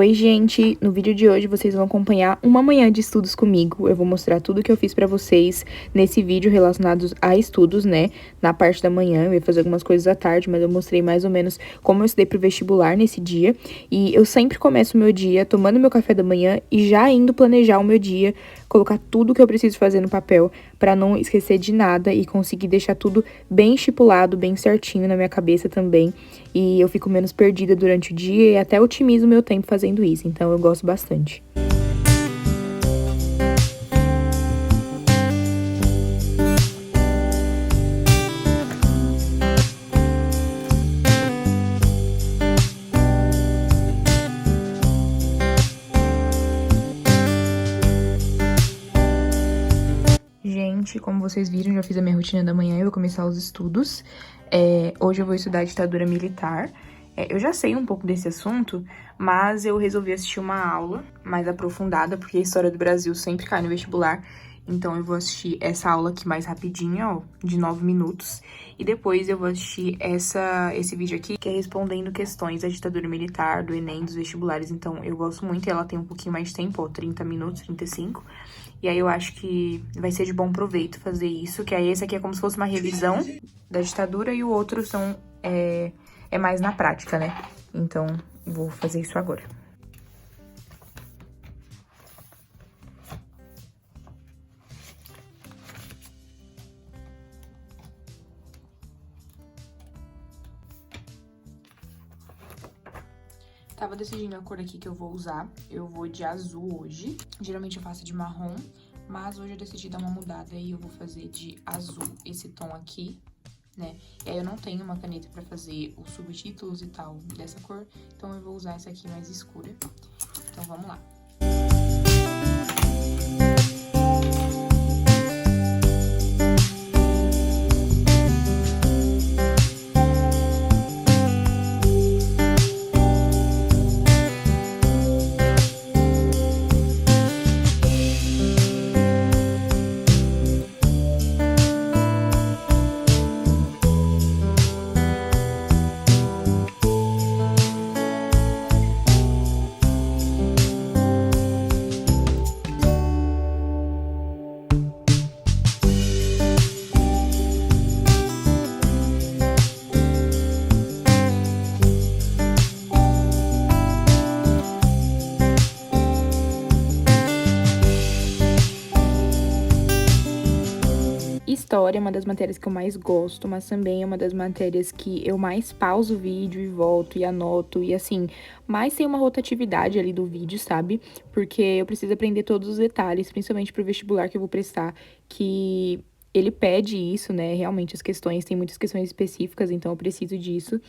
Oi, gente! No vídeo de hoje vocês vão acompanhar uma manhã de estudos comigo. Eu vou mostrar tudo que eu fiz pra vocês nesse vídeo relacionados a estudos, né? Na parte da manhã, eu ia fazer algumas coisas à tarde, mas eu mostrei mais ou menos como eu estudei pro vestibular nesse dia. E eu sempre começo o meu dia tomando meu café da manhã e já indo planejar o meu dia, colocar tudo que eu preciso fazer no papel pra não esquecer de nada e conseguir deixar tudo bem estipulado, bem certinho na minha cabeça também. E eu fico menos perdida durante o dia e até otimizo o meu tempo fazendo isso, então eu gosto bastante. Gente, como vocês viram, já fiz a minha rotina da manhã e vou começar os estudos. Hoje eu vou estudar ditadura militar. Eu já sei um pouco desse assunto, mas eu resolvi assistir uma aula mais aprofundada, porque a história do Brasil sempre cai no vestibular. Então eu vou assistir essa aula aqui mais rapidinha, ó, de 9 minutos. E depois eu vou assistir esse vídeo aqui, que é respondendo questões da ditadura militar, do Enem, dos vestibulares. Então eu gosto muito e ela tem um pouquinho mais de tempo, ó, 30 minutos, 35. E aí eu acho que vai ser de bom proveito fazer isso, que aí esse aqui é como se fosse uma revisão da ditadura e o outro é mais na prática, né? Então, vou fazer isso agora. Tava decidindo a cor aqui que eu vou usar. Eu vou de azul hoje. Geralmente eu faço de marrom, mas hoje eu decidi dar uma mudada e eu vou fazer de azul esse tom aqui, né? E aí eu não tenho uma caneta pra fazer os subtítulos e tal dessa cor, então eu vou usar essa aqui mais escura. Então vamos lá. História é uma das matérias que eu mais gosto, mas também é uma das matérias que eu mais pauso o vídeo e volto e anoto, e assim, mais tem uma rotatividade ali do vídeo, sabe? Porque eu preciso aprender todos os detalhes, principalmente pro vestibular que eu vou prestar, que ele pede isso, né? Realmente as questões, tem muitas questões específicas, então eu preciso disso.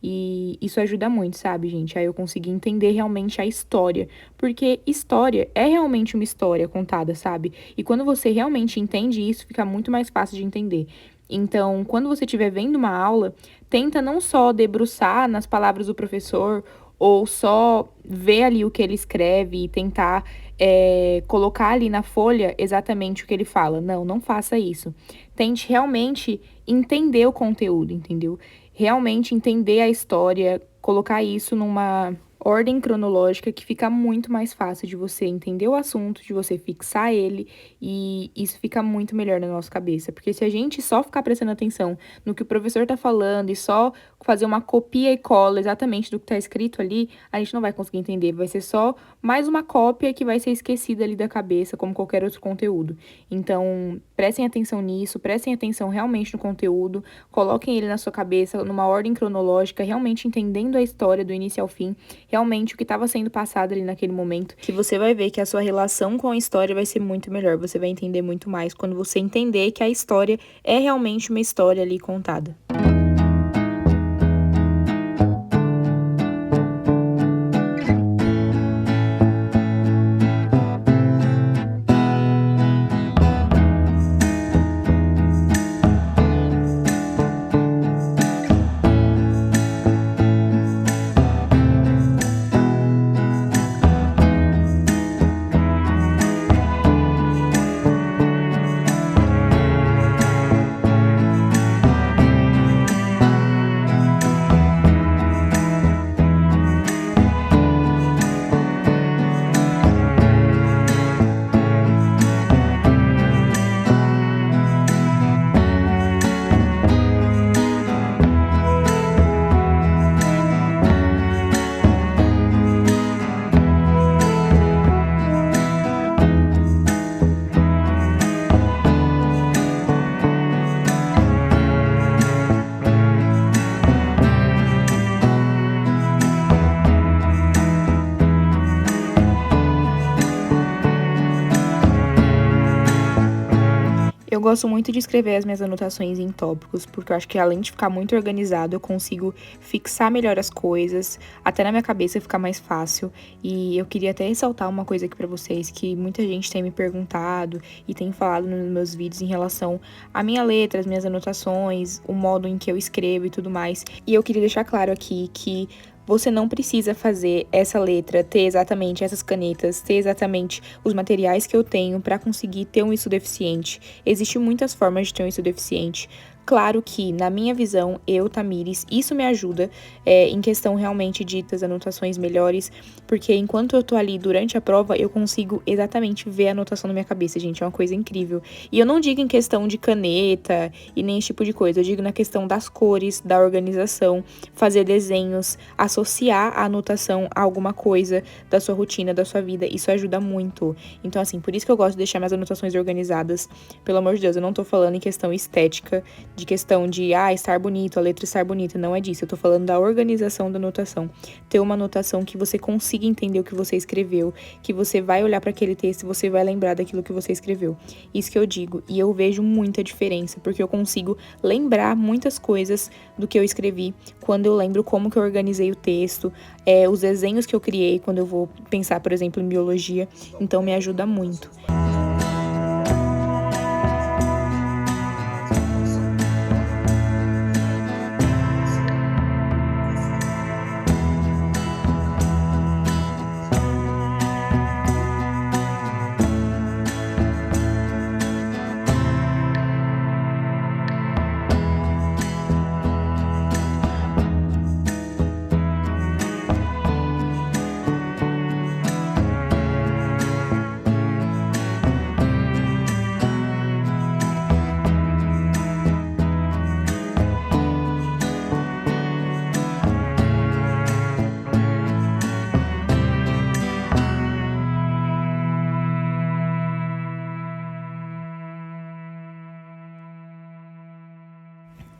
E isso ajuda muito, sabe, gente? Aí eu consegui entender realmente a história. Porque história é realmente uma história contada, sabe? E quando você realmente entende isso, fica muito mais fácil de entender. Então, quando você estiver vendo uma aula, tenta não só debruçar nas palavras do professor ou só ver ali o que ele escreve e tentar colocar ali na folha exatamente o que ele fala. Não, não faça isso. Tente realmente entender o conteúdo, entendeu? Realmente entender a história, colocar isso numa ordem cronológica que fica muito mais fácil de você entender o assunto, de você fixar ele, e isso fica muito melhor na nossa cabeça. Porque se a gente só ficar prestando atenção no que o professor tá falando e só fazer uma copia e cola exatamente do que tá escrito ali, a gente não vai conseguir entender. Vai ser só mais uma cópia que vai ser esquecida ali da cabeça, como qualquer outro conteúdo. Então, prestem atenção nisso, prestem atenção realmente no conteúdo, coloquem ele na sua cabeça numa ordem cronológica, realmente entendendo a história do início ao fim, realmente o que estava sendo passado ali naquele momento, que você vai ver que a sua relação com a história vai ser muito melhor, você vai entender muito mais quando você entender que a história é realmente uma história ali contada. gosto muito de escrever as minhas anotações em tópicos, porque eu acho que além de ficar muito organizado, eu consigo fixar melhor as coisas, até na minha cabeça ficar mais fácil. E eu queria até ressaltar uma coisa aqui pra vocês, que muita gente tem me perguntado e tem falado nos meus vídeos em relação à minha letra, as minhas anotações, o modo em que eu escrevo e tudo mais. E eu queria deixar claro aqui que você não precisa fazer essa letra, ter exatamente essas canetas, ter exatamente os materiais que eu tenho para conseguir ter um isso deficiente. Existem muitas formas de ter um isso deficiente. Claro que, na minha visão, eu, Tamires, isso me ajuda em questão realmente de ter as anotações melhores, porque enquanto eu tô ali durante a prova, eu consigo exatamente ver a anotação na minha cabeça, gente, é uma coisa incrível. E eu não digo em questão de caneta e nem esse tipo de coisa, eu digo na questão das cores, da organização, fazer desenhos, associar a anotação a alguma coisa da sua rotina, da sua vida, isso ajuda muito. Então, assim, por isso que eu gosto de deixar minhas anotações organizadas. Pelo amor de Deus, eu não tô falando em questão estética, de questão de, estar bonito, a letra estar bonita, não é disso. Eu tô falando da organização da anotação. Ter uma anotação que você consiga entender o que você escreveu, que você vai olhar para aquele texto e você vai lembrar daquilo que você escreveu. Isso que eu digo. E eu vejo muita diferença, porque eu consigo lembrar muitas coisas do que eu escrevi quando eu lembro como que eu organizei o texto, os desenhos que eu criei quando eu vou pensar, por exemplo, em biologia. Então, me ajuda muito.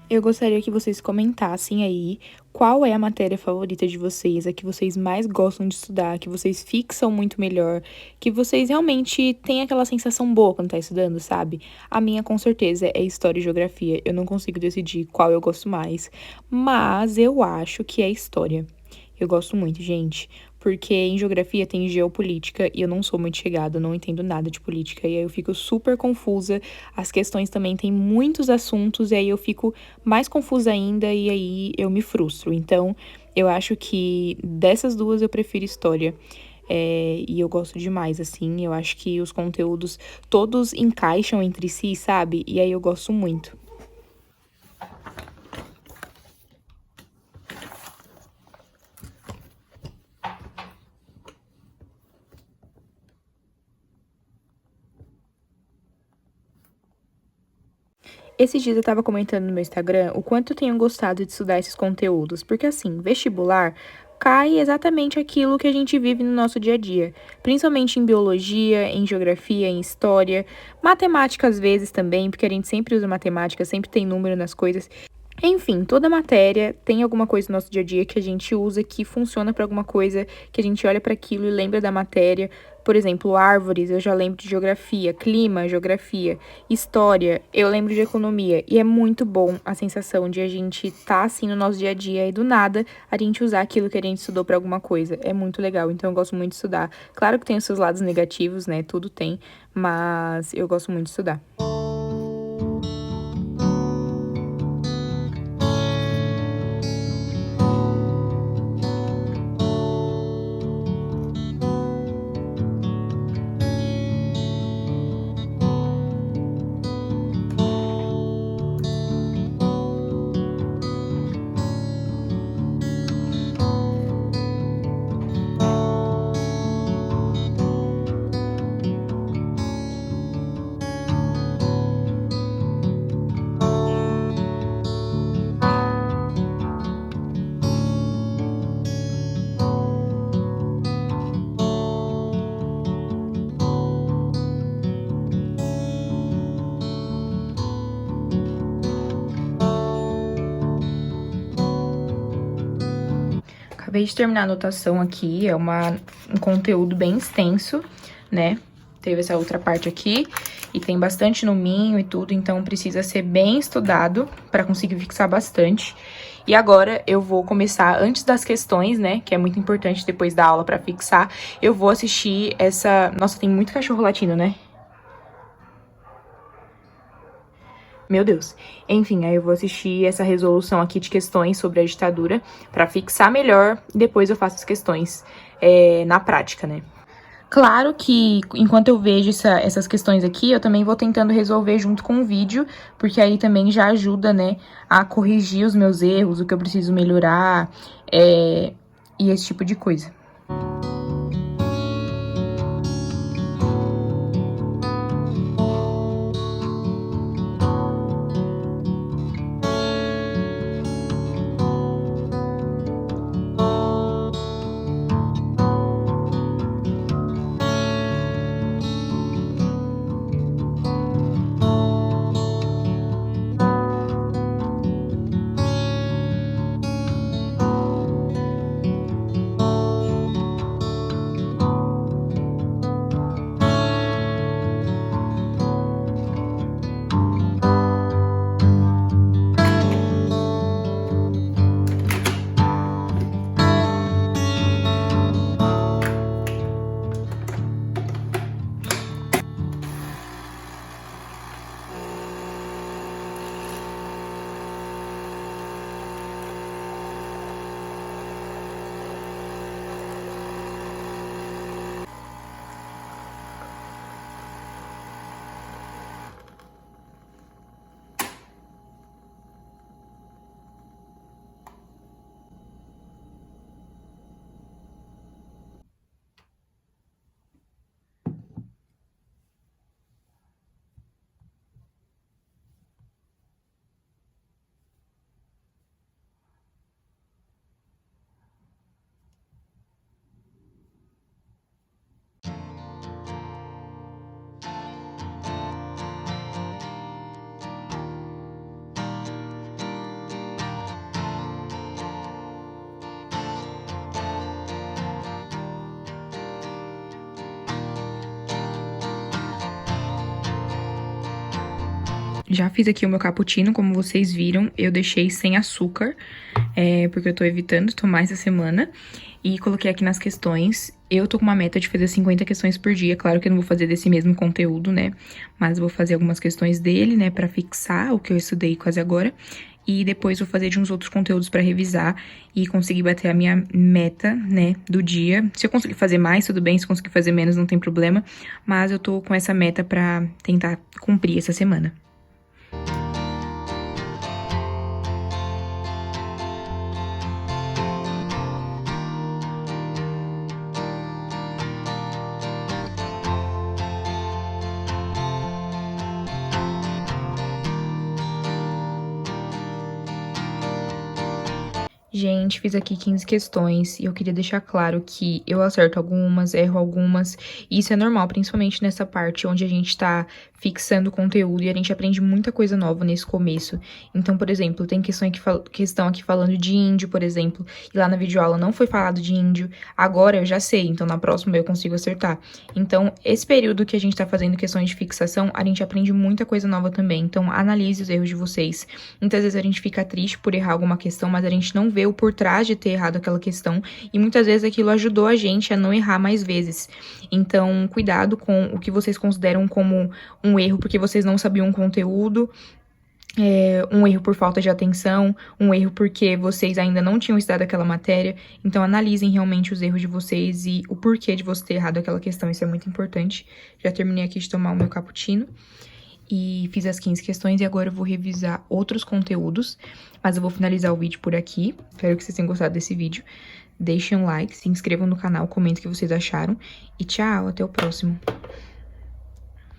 Eu gostaria que vocês comentassem aí qual é a matéria favorita de vocês, a que vocês mais gostam de estudar, que vocês fixam muito melhor, que vocês realmente têm aquela sensação boa quando tá estudando, sabe? A minha, com certeza, é História e Geografia. Eu não consigo decidir qual eu gosto mais, mas eu acho que é História. Eu gosto muito, gente, porque em geografia tem geopolítica e eu não sou muito chegada, eu não entendo nada de política e aí eu fico super confusa. As questões também têm muitos assuntos e aí eu fico mais confusa ainda e aí eu me frustro. Então, eu acho que dessas duas eu prefiro história. E eu gosto demais, assim, eu acho que os conteúdos todos encaixam entre si, sabe? E aí eu gosto muito. Esses dias eu tava comentando no meu Instagram o quanto eu tenho gostado de estudar esses conteúdos, porque assim, vestibular cai exatamente aquilo que a gente vive no nosso dia a dia, principalmente em biologia, em geografia, em história, matemática às vezes também, porque a gente sempre usa matemática, sempre tem número nas coisas. Enfim, toda matéria tem alguma coisa no nosso dia a dia que a gente usa, que funciona para alguma coisa, que a gente olha para aquilo e lembra da matéria. Por exemplo, árvores, eu já lembro de geografia, clima, geografia, história, eu lembro de economia. E é muito bom a sensação de a gente tá assim no nosso dia a dia e do nada a gente usar aquilo que a gente estudou para alguma coisa. É muito legal, então eu gosto muito de estudar. Claro que tem os seus lados negativos, né? Tudo tem, mas eu gosto muito de estudar. Acabei de terminar a anotação aqui, um conteúdo bem extenso, né? Teve essa outra parte aqui. e tem bastante nominho e tudo, então precisa ser bem estudado pra conseguir fixar bastante. E agora eu vou começar, antes das questões, né, que é muito importante depois da aula pra fixar, eu vou assistir essa... Nossa, tem muito cachorro latindo, né? Meu Deus. Enfim, aí eu vou assistir essa resolução aqui de questões sobre a ditadura pra fixar melhor, e depois eu faço as questões na prática, né? Claro que, enquanto eu vejo essas questões aqui, eu também vou tentando resolver junto com o vídeo, porque aí também já ajuda, né, a corrigir os meus erros, o que eu preciso melhorar, e esse tipo de coisa. Já fiz aqui o meu cappuccino, como vocês viram, eu deixei sem açúcar, porque eu tô evitando tomar essa semana. E coloquei aqui nas questões. Eu tô com uma meta de fazer 50 questões por dia. Claro que eu não vou fazer desse mesmo conteúdo, né? Mas vou fazer algumas questões dele, né? Pra fixar o que eu estudei quase agora. E depois vou fazer de uns outros conteúdos pra revisar e conseguir bater a minha meta, né, do dia. Se eu conseguir fazer mais, tudo bem. Se conseguir fazer menos, não tem problema. Mas eu tô com essa meta pra tentar cumprir essa semana. Gente, fiz aqui 15 questões e eu queria deixar claro que eu acerto algumas, erro algumas, e isso é normal, principalmente nessa parte onde a gente tá fixando o conteúdo e a gente aprende muita coisa nova nesse começo. Então, por exemplo, tem questão aqui falando de índio, por exemplo, e lá na videoaula não foi falado de índio, agora eu já sei, então na próxima eu consigo acertar. Então, esse período que a gente tá fazendo questões de fixação, a gente aprende muita coisa nova também, então analise os erros de vocês. Muitas vezes a gente fica triste por errar alguma questão, mas a gente não vê o por trás de ter errado aquela questão, e muitas vezes aquilo ajudou a gente a não errar mais vezes. Então, cuidado com o que vocês consideram como um erro porque vocês não sabiam o conteúdo, um erro por falta de atenção, um erro porque vocês ainda não tinham estudado aquela matéria. Então, analisem realmente os erros de vocês e o porquê de você ter errado aquela questão, isso é muito importante. Já terminei aqui de tomar o meu cappuccino. E fiz as 15 questões e agora eu vou revisar outros conteúdos, mas eu vou finalizar o vídeo por aqui. Espero que vocês tenham gostado desse vídeo. Deixem um like, se inscrevam no canal, comentem o que vocês acharam. E tchau, até o próximo.